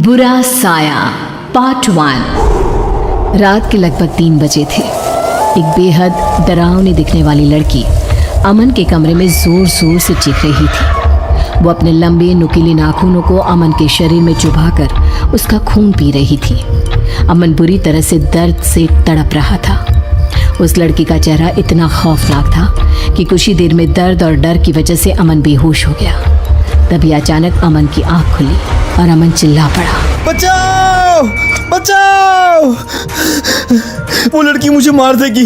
बुरा साया पार्ट 1। रात के लगभग 3 बजे थे। एक बेहद डरावनी दिखने वाली लड़की अमन के कमरे में जोर जोर से चीख रही थी। वो अपने लंबे नुकीले नाखूनों को अमन के शरीर में चुभाकर उसका खून पी रही थी। अमन बुरी तरह से दर्द से तड़प रहा था। उस लड़की का चेहरा इतना खौफनाक था कि कुछ ही देर में दर्द और डर की वजह से अमन बेहोश हो गया। तभी अचानक अमन की आंख खुली और अमन चिल्ला पड़ा, बचाओ बचाओ, वो लड़की मुझे मार देगी,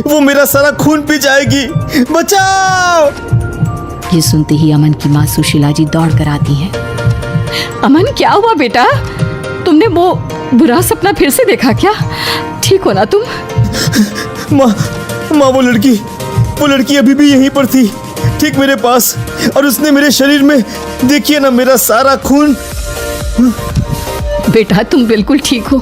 वो मेरा सारा खून पी जाएगी, बचाओ। ये सुनते ही अमन की माँ सुशीला जी दौड़ कर आती हैं। अमन, क्या हुआ बेटा? तुमने वो बुरा सपना फिर से देखा क्या? ठीक हो ना तुम? माँ वो लड़की अभी भी यहीं पर थी, ठीक मेरे पास, और उसने मेरे शरीर में, देखिए ना, मेरा सारा खून। बेटा तुम बिल्कुल ठीक हो।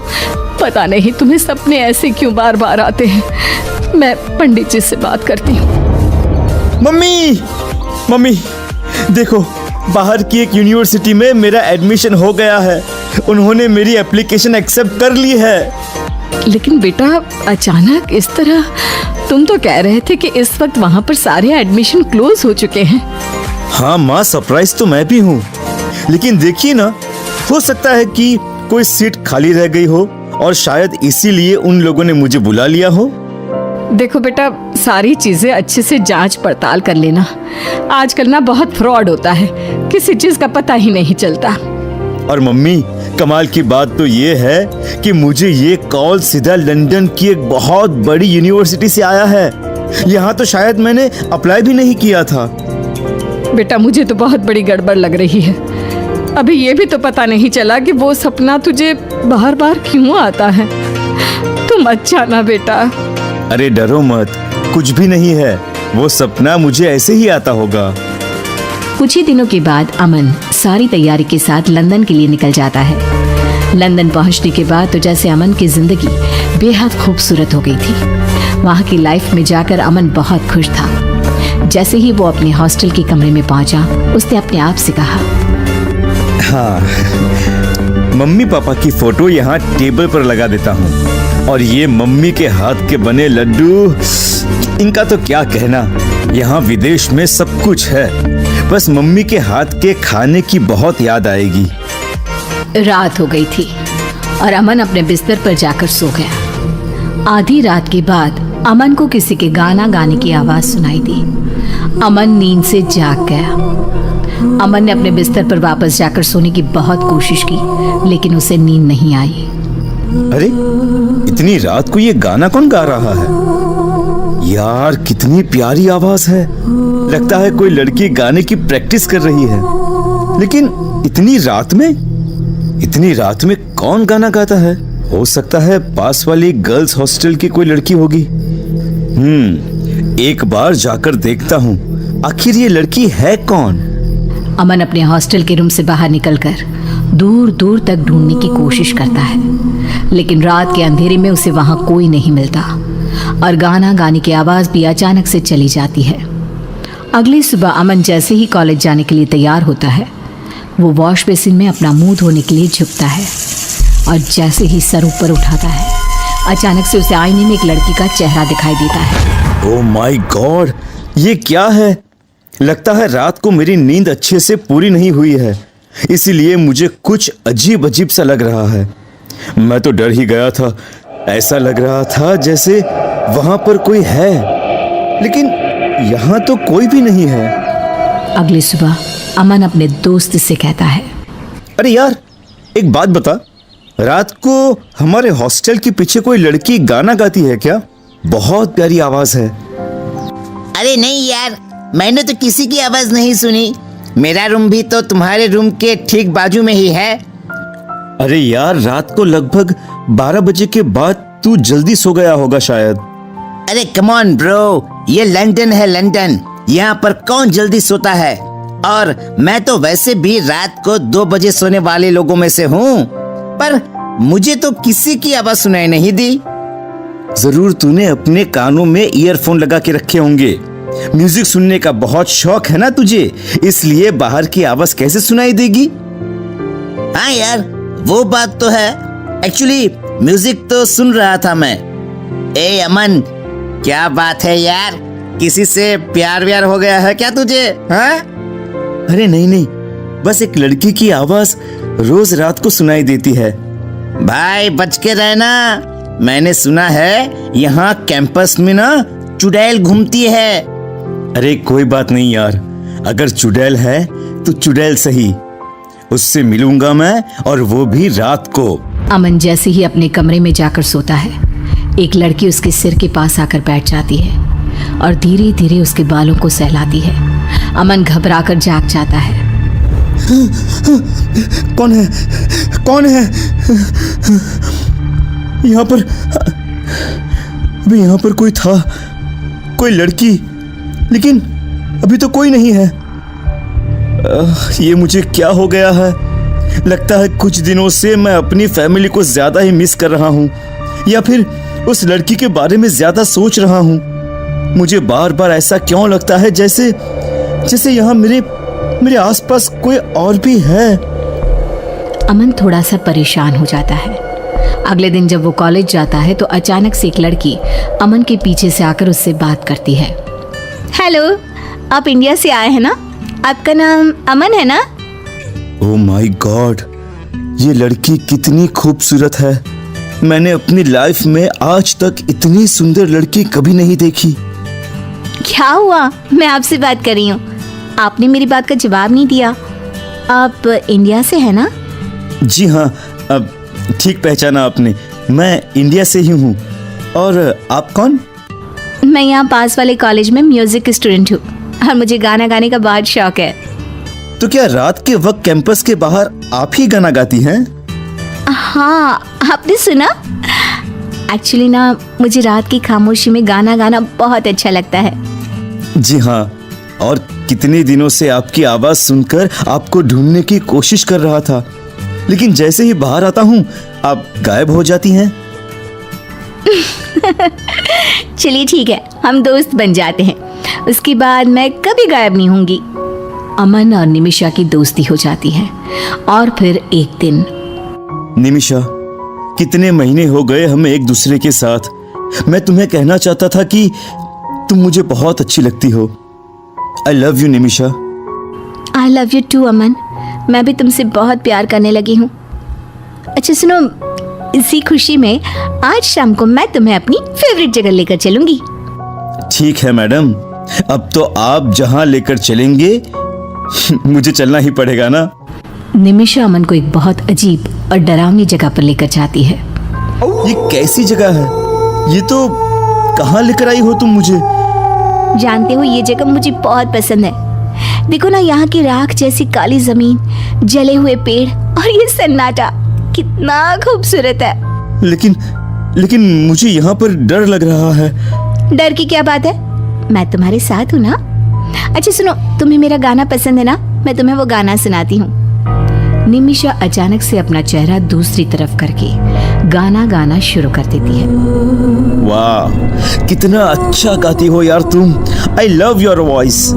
पता नहीं तुम्हें सपने ऐसे क्यों बार बार आते हैं। मैं पंडित जी से बात करती हूँ। मम्मी देखो, बाहर की एक यूनिवर्सिटी में मेरा एडमिशन हो गया है। उन्होंने मेरी एप्लीकेशन एक्सेप्ट कर ली है। लेकिन बेटा अचानक इस तरह, तुम तो कह रहे थे कि इस वक्त वहाँ पर सारे एडमिशन क्लोज हो चुके हैं। हाँ माँ, सरप्राइज तो मैं भी हूँ, लेकिन देखिए ना, हो सकता है कि कोई सीट खाली रह गई हो और शायद इसीलिए उन लोगों ने मुझे बुला लिया हो। देखो बेटा, सारी चीजें अच्छे से जांच पड़ताल कर लेना। आजकल ना बहुत फ्रॉड होता है, किसी चीज का पता ही नहीं चलता। और मम्मी, कमाल की बात तो ये है कि मुझे ये कॉल सीधा लंदन की एक बहुत बड़ी यूनिवर्सिटी से आया है। यहाँ तो शायद मैंने अप्लाई भी नहीं किया था। बेटा मुझे तो बहुत बड़ी गड़बड़ लग रही है। अभी ये भी तो पता नहीं चला कि वो सपना तुझे बार बार क्यों आता है। तुम अच्छा ना बेटा। अरे डरो मत, कुछ भी नहीं है, वो सपना मुझे ऐसे ही आता होगा। कुछ ही दिनों के बाद अमन सारी तैयारी के साथ लंदन के लिए निकल जाता है। लंदन पहुंचने के बाद तो जैसे अमन की जिंदगी बेहद खूबसूरत हो गई थी। वहां की लाइफ में जाकर अमन बहुत खुश था। जैसे ही वो अपने हॉस्टल के कमरे में पहुंचा, उसने अपने आप से कहा, हाँ, मम्मी पापा की फोटो यहाँ टेबल पर लगा देता हूँ, और ये मम्मी के हाथ के बने लड्डू, इनका तो क्या कहना। यहाँ विदेश में सब कुछ है, बस मम्मी के हाथ के खाने की बहुत याद आएगी। रात हो गई थी और अमन अपने बिस्तर पर जाकर सो गया। आधी रात के बाद अमन को किसी के गाना गाने की आवाज सुनाई दी। अमन नींद से जाग गया। अमन ने अपने बिस्तर पर वापस जाकर सोने की बहुत कोशिश की, लेकिन उसे नींद नहीं आई। अरे, इतनी रात को ये गाना कौन गा रहा है? यार, कितनी प्यारी आवाज है। लगता है कोई लड़की गाने की प्रैक्टिस कर रही है। लेकिन इतनी रात में कौन गाना गाता है? हो सकता है पास वाली गर्ल्स हॉस्टल की कोई लड़की होगी। एक बार जाकर देखता हूँ, आखिर ये लड़की है कौन? अमन अपने हॉस्टल के रूम से बाहर निकलकर दूर दूर तक ढूंढने की कोशिश करता है, लेकिन रात के अंधेरे में उसे वहां कोई नहीं मिलता और गाना गाने की आवाज भी अचानक से चली जाती है। अगली सुबह अमन जैसे ही कॉलेज जाने के लिए तैयार होता है, वो वॉश बेसिन में अपना मुंह धोने के लिए झुकता है और जैसे ही सर ऊपर उठाता है, अचानक से उसे आईने में एक लड़की का चेहरा दिखाई देता है। ओह माय गॉड, ये क्या है? लगता है रात को मेरी नींद अच्छे से पूरी नहीं हुई है, इसीलिए मुझे कुछ अजीब अजीब सा लग रहा है। मैं तो डर ही गया था। ऐसा लग रहा था जैसे वहां पर कोई है, लेकिन यहाँ तो कोई भी नहीं है। अगली सुबह अमन अपने दोस्त से कहता है, अरे यार, एक बात बता, रात को हमारे हॉस्टल के पीछे कोई लड़की गाना गाती है क्या? बहुत प्यारी आवाज है। अरे नहीं यार, मैंने तो किसी की आवाज नहीं सुनी। मेरा रूम भी तो तुम्हारे रूम के ठीक बाजू में ही है। अरे यार, रात को लगभग 12 बजे के बाद तू जल्दी सो गया होगा शायद। अरे कम ऑन ब्रो, ये लंदन है, लंदन। यहाँ पर कौन जल्दी सोता है? और मैं तो वैसे भी रात को 2 बजे सोने वाले लोगों में से हूँ, पर मुझे तो किसी की आवाज सुनाई नहीं दी। जरूर तूने अपने कानों में ईयरफोन लगा के रखे होंगे। म्यूजिक सुनने का बहुत शौक है ना तुझे, इसलिए बाहर की आवाज कैसे सुनाई देगी? हाँ यार, वो बात तो है। एक्चुअली म्यूजिक तो सुन रहा था मैं। ए अमन, क्या बात है यार, किसी से प्यार व्यार हो गया है क्या तुझे? हाँ? अरे नहीं नहीं, बस एक लड़की की आवाज रोज रात को सुनाई देती है। भाई बच के रहना, मैंने सुना है यहाँ कैंपस में ना चुड़ैल घूमती है। अरे कोई बात नहीं यार, अगर चुड़ैल है तो चुड़ैल सही, उससे मिलूंगा मैं, और वो भी रात को। अमन जैसे ही अपने कमरे में जाकर सोता है, एक लड़की उसके सिर के पास आकर बैठ जाती है और धीरे धीरे उसके बालों को सहलाती है। अमन घबराकर जाग जाता है। कौन है? कौन है? यहाँ पर, अभी यहाँ पर कोई था, कोई लड़की, लेकिन अभी तो कोई नहीं है। ये मुझे क्या हो गया है? लगता है कुछ दिनों से मैं अपनी फैमिली को ज्यादा ही मिस कर रहा हूँ, या फिर उस लड़की के बारे में ज्यादा सोच रहा हूँ। मुझे बार बार ऐसा क्यों लगता है जैसे जैसे यहाँ मेरे आसपास कोई और भी है। अमन थोड़ा सा परेशान हो जाता है। अगले दिन जब वो कॉलेज जाता है तो अचानक से एक लड़की अमन के पीछे से आकर उससे बात करती है। हेलो, आप इंडिया से आए हैं ना? आपका नाम अमन है ना? ओह माय गॉड, ये लड़की कितनी खूबसूरत है। मैंने अपनी लाइफ में आज तक इतनी सुंदर लड़की कभी नहीं देखी। क्या हुआ? मैं आपसे बात कर रही हूँ, आपने मेरी बात का जवाब नहीं दिया। आप इंडिया से हैं ना? जी हाँ, अब ठीक पहचाना आपने, मैं इंडिया से ही हूँ। और आप कौन? मैं यहाँ पास वाले कॉलेज में म्यूजिक स्टूडेंट हूँ और मुझे गाना गाने का बहुत शौक है। तो क्या रात के वक्त कैंपस के बाहर आप ही गाना गाती हैं? हाँ, आपने सुना? एक्चुअली ना, मुझे रात की खामोशी में गाना गाना बहुत अच्छा लगता है। जी हाँ, और कितने दिनों से आपकी आवाज सुनकर आपको ढूंढने की कोशिश कर रहा था, लेकिन जैसे ही बाहर आता हूँ आप गायब हो जाती हैं। चलिए ठीक है, हम दोस्त बन जाते हैं, उसके बाद मैं कभी गायब नहीं होंगी। अमन और निमिषा की दोस्ती हो जाती है। और फिर एक दिन, निमिषा, कितने महीने हो गए हमें एक दूसरे के साथ। मैं तुम्हें कहना चाहता था कि तुम मुझे बहुत अच्छी लगती हो। I love you Nimisha. I love you too Aman, मैं भी तुमसे बहुत प्यार करने लगी हूँ। अच्छा सुनो, इसी खुशी में आज शाम को मैं तुम्हें अपनी फेवरेट जगह लेकर चलूंगी। ठीक है मैडम, अब तो आप जहां लेकर चलेंगे मुझे चलना ही पड़ेगा ना। निमिषा अमन को एक बहुत अजीब और डरावनी जगह पर लेकर जाती है। ये कैसी जगह है? ये तो कहाँ लेकर आई हो तुम मुझे? जानते हो, ये जगह मुझे बहुत पसंद है। देखो ना, यहाँ की राख जैसी काली जमीन, जले हुए पेड़ और ये सन्नाटा कितना खूबसूरत है। लेकिन मुझे यहाँ पर डर लग रहा है। डर की क्या बात है, मैं तुम्हारे साथ हूँ ना। अच्छा सुनो, तुम्हें मेरा गाना पसंद है ना? मैं तुम्हें वो गाना सुनाती हूँ। निमिषा अचानक से अपना चेहरा दूसरी तरफ करके गाना गाना शुरू कर देती है। वाह, कितना अच्छा गाती हो यार तुम। I love your voice.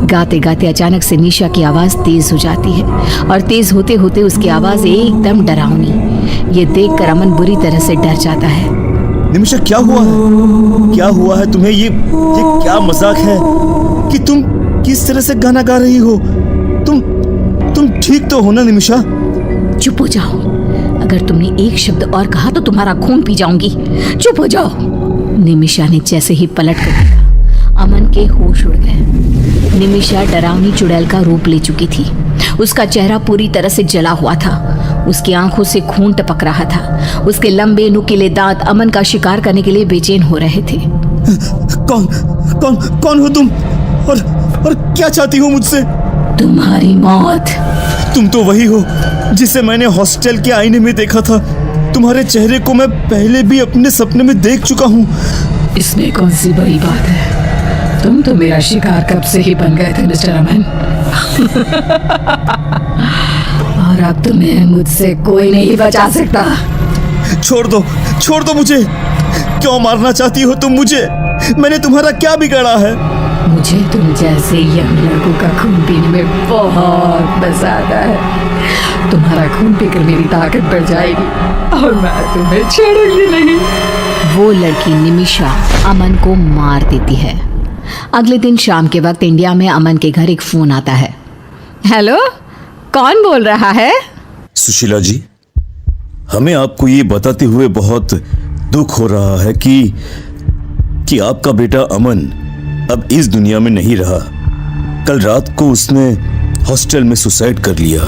गाते गाते अचानक से निशा की आवाज तेज हो जाती है और तेज होते होते उसकी आवाज एकदम डरावनी। ये देखकर अमन बुरी तरह से डर जाता है। निमिषा, क्या हुआ है? क्या हुआ है तुम्हें? ये क्या मजाक है कि तुम किस तरह से गाना गा रही हो? तुम ठीक तो हो ना निमिषा? चुप हो जाओ, अगर तुमने एक शब्द और कहा तो तुम्हारा खून पी जाऊंगी। चुप हो जाओ। निमिषा ने जैसे ही पलट कर देखा, अमन के होश उड़ गए। निमिषा डरावनी चुड़ैल का रूप ले चुकी थी। उसका चेहरा पूरी तरह से जला हुआ था, उसकी आंखों से खून टपक रहा था। उसके लंबे नुकीले दांत अमन का शिकार करने के लिए बेचैन हो रहे थे। कौन हो तुम? और क्या चाहती हो मुझसे? तुम्हारी मौत। तुम तो वही हो जिसे मैंने हॉस्टल के आईने में देखा था। तुम्हारे चेहरे को मैं पहले भी अपने सपने में देख चुका हूँ। इसमें कौन सी बड़ी बात है? तुम तो मेरा शिकार कब से ही बन गए थे मिस्टर अमन। और अब तुम्हें मुझसे कोई नहीं बचा सकता। छोड़ दो मुझे। क्यों मारना चाहती हो तुम मुझे? मैंने तुम्हारा क्या बिगाड़ा है? मुझे तुम जैसे यंग लड़कों का खून पीने में बहुत मजा आता है। तुम्हारा खून पीकर मेरी ताकत बढ़ जाएगी और मैं तुम्हें छोड़ूंगी नहीं। वो लड़की निमिषा अमन को मार देती है। अगले दिन शाम के वक्त इंडिया में अमन के घर एक फोन आता है। हेलो, कौन बोल रहा है? सुशीला जी, हमें आपको ये बताते हुए बहुत दुख हो रहा है कि आपका बेटा अमन अब इस दुनिया में नहीं रहा। कल रात को उसने हॉस्टल में सुसाइड कर लिया।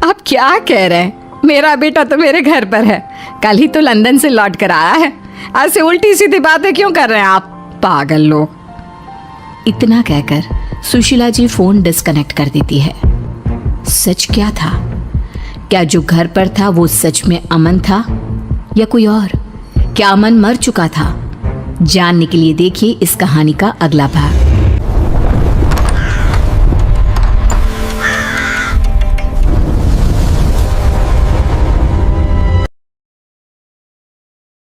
आप क्या कह रहे हैं? मेरा बेटा तो मेरे घर पर है, कल ही तो लंदन से लौट कर आया है। ऐसे उल्टी सीधी बातें क्यों कर रहे हैं आप पागल लोग? इतना कहकर सुशीला जी फोन डिस्कनेक्ट कर देती है। सच क्या था? क्या जो घर पर था वो सच में अमन था या कोई और? क्या अमन मर चुका था? जानने के लिए देखिए इस कहानी का अगला भाग।